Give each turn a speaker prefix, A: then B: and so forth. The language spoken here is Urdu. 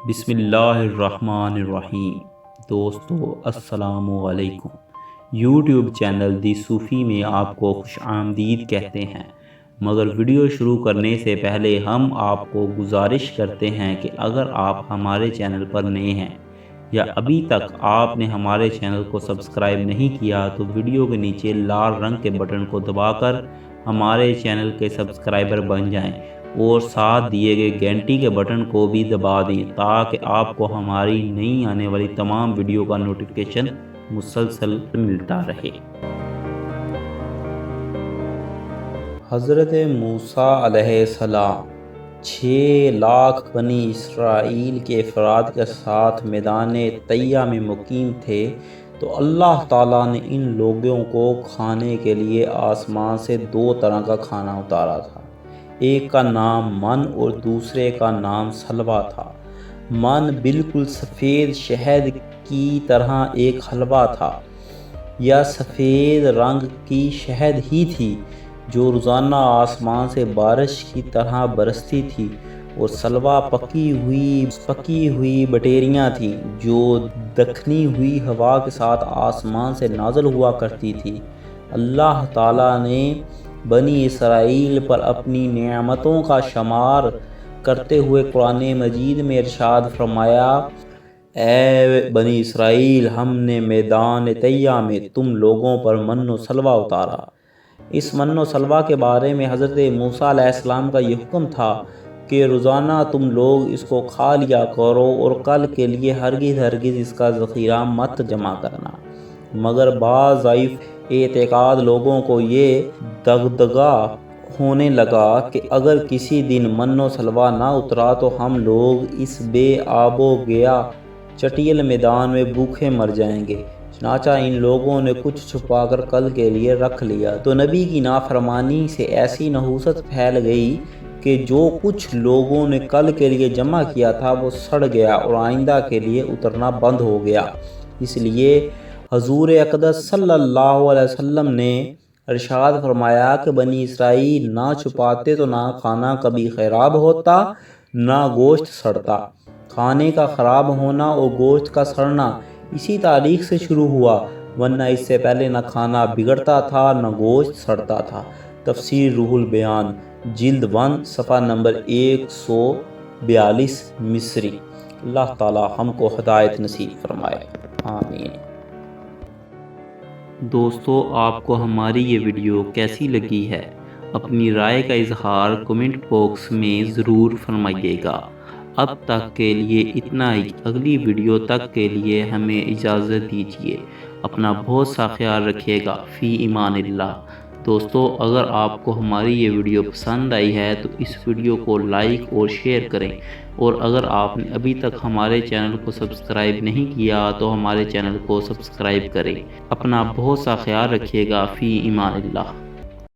A: بسم اللہ الرحمن الرحیم۔ دوستو السلام علیکم۔ یوٹیوب چینل دی صوفی میں آپ کو خوش آمدید کہتے ہیں، مگر ویڈیو شروع کرنے سے پہلے ہم آپ کو گزارش کرتے ہیں کہ اگر آپ ہمارے چینل پر نئے ہیں یا ابھی تک آپ نے ہمارے چینل کو سبسکرائب نہیں کیا تو ویڈیو کے نیچے لال رنگ کے بٹن کو دبا کر ہمارے چینل کے سبسکرائبر بن جائیں اور ساتھ دیے گئے گھنٹی کے بٹن کو بھی دبا دیں تاکہ آپ کو ہماری نئی آنے والی تمام ویڈیو کا نوٹیفیکیشن مسلسل ملتا رہے۔ حضرت موسیٰ علیہ السلام 6 لاکھ بنی اسرائیل کے افراد کے ساتھ میدان طیہ میں مقیم تھے تو اللہ تعالیٰ نے ان لوگوں کو کھانے کے لیے آسمان سے 2 طرح کا کھانا اتارا تھا۔ ایک کا نام من اور دوسرے کا نام سلوہ تھا۔ من بالکل سفید شہد کی طرح ایک حلوہ تھا یا سفید رنگ کی شہد ہی تھی جو روزانہ آسمان سے بارش کی طرح برستی تھی، اور سلوہ پکی ہوئی بٹیریاں تھیں جو دکھنی ہوئی ہوا کے ساتھ آسمان سے نازل ہوا کرتی تھی۔ اللہ تعالیٰ نے بنی اسرائیل پر اپنی نعمتوں کا شمار کرتے ہوئے قرآن مجید میں ارشاد فرمایا، اے بنی اسرائیل، ہم نے میدان طیہ میں تم لوگوں پر من و سلوہ اتارا۔ اس من و سلوہ کے بارے میں حضرت موسیٰ علیہ السلام کا یہ حکم تھا کہ روزانہ تم لوگ اس کو کھا لیا کرو اور کل کے لیے ہرگز اس کا ذخیرہ مت جمع کرنا۔ مگر بعض ضعیف اعتقاد لوگوں کو یہ دغدغہ ہونے لگا کہ اگر کسی دن من و سلوہ نہ اترا تو ہم لوگ اس بے آب و گیا چٹیل میدان میں بھوکے مر جائیں گے۔ چنانچہ ان لوگوں نے کچھ چھپا کر کل کے لیے رکھ لیا تو نبی کی نافرمانی سے ایسی نحوست پھیل گئی کہ جو کچھ لوگوں نے کل کے لیے جمع کیا تھا وہ سڑ گیا اور آئندہ کے لیے اترنا بند ہو گیا۔ اس لیے حضور اقدس صلی اللہ علیہ وسلم نے ارشاد فرمایا کہ بنی اسرائیل نہ چھپاتے تو نہ کھانا کبھی خراب ہوتا نہ گوشت سڑتا۔ کھانے کا خراب ہونا اور گوشت کا سڑنا اسی تاریخ سے شروع ہوا، ورنہ اس سے پہلے نہ کھانا بگڑتا تھا نہ گوشت سڑتا تھا۔ تفسیر روح البیان جلد 1 صفحہ نمبر 142 مصری۔ اللہ تعالی ہم کو ہدایت نصیب فرمائے، آمین۔ دوستو، آپ کو ہماری یہ ویڈیو کیسی لگی ہے؟ اپنی رائے کا اظہار کمنٹ باکس میں ضرور فرمائیے گا۔ اب تک کے لیے اتنا ہی، اگلی ویڈیو تک کے لیے ہمیں اجازت دیجیے۔ اپنا بہت سا خیال رکھیے گا، فی امان اللہ۔ دوستو، اگر آپ کو ہماری یہ ویڈیو پسند آئی ہے تو اس ویڈیو کو لائک اور شیئر کریں، اور اگر آپ نے ابھی تک ہمارے چینل کو سبسکرائب نہیں کیا تو ہمارے چینل کو سبسکرائب کریں۔ اپنا بہت سا خیال رکھیے گا، فی امان اللہ۔